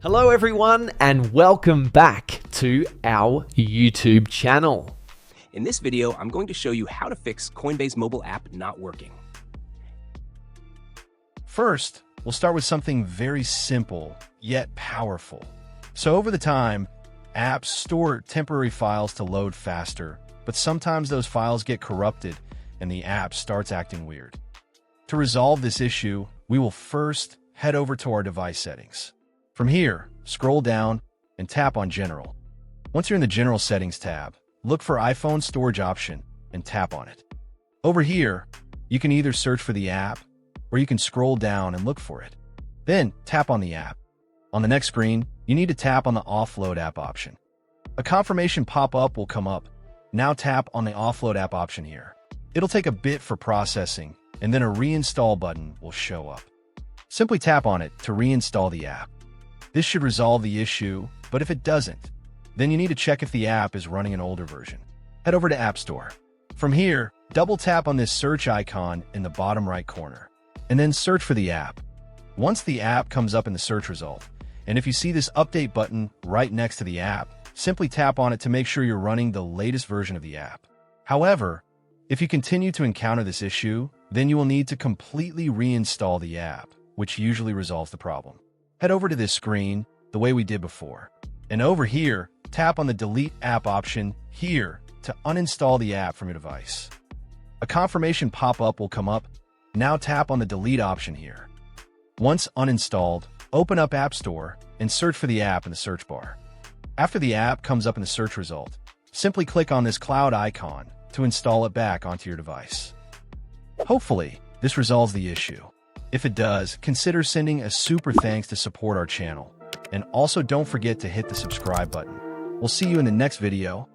Hello everyone and welcome back to our YouTube channel. In this video, I'm going to show you how to fix Coinbase mobile app not working. First, we'll start with something very simple, yet powerful. So over the time, apps store temporary files to load faster, but sometimes those files get corrupted and the app starts acting weird. To resolve this issue, we will first head over to our device settings. From here, scroll down and tap on General. Once you're in the General Settings tab, look for iPhone Storage option and tap on it. Over here, you can either search for the app or you can scroll down and look for it. Then tap on the app. On the next screen, you need to tap on the Offload app option. A confirmation pop-up will come up. Now tap on the Offload app option here. It'll take a bit for processing, and then a reinstall button will show up. Simply tap on it to reinstall the app. This should resolve the issue, but if it doesn't, then you need to check if the app is running an older version. Head over to App Store. From here, double tap on this search icon in the bottom right corner, and then search for the app. Once the app comes up in the search result, and if you see this update button right next to the app, simply tap on it to make sure you're running the latest version of the app. However, if you continue to encounter this issue, then you will need to completely reinstall the app, which usually resolves the problem. Head over to this screen the way we did before. And over here, tap on the Delete App option here to uninstall the app from your device. A confirmation pop-up will come up. Now tap on the Delete option here. Once uninstalled, open up App Store and search for the app in the search bar. After the app comes up in the search result, simply click on this cloud icon to install it back onto your device. Hopefully, this resolves the issue. If it does, consider sending a super thanks to support our channel. And also don't forget to hit the subscribe button. We'll see you in the next video.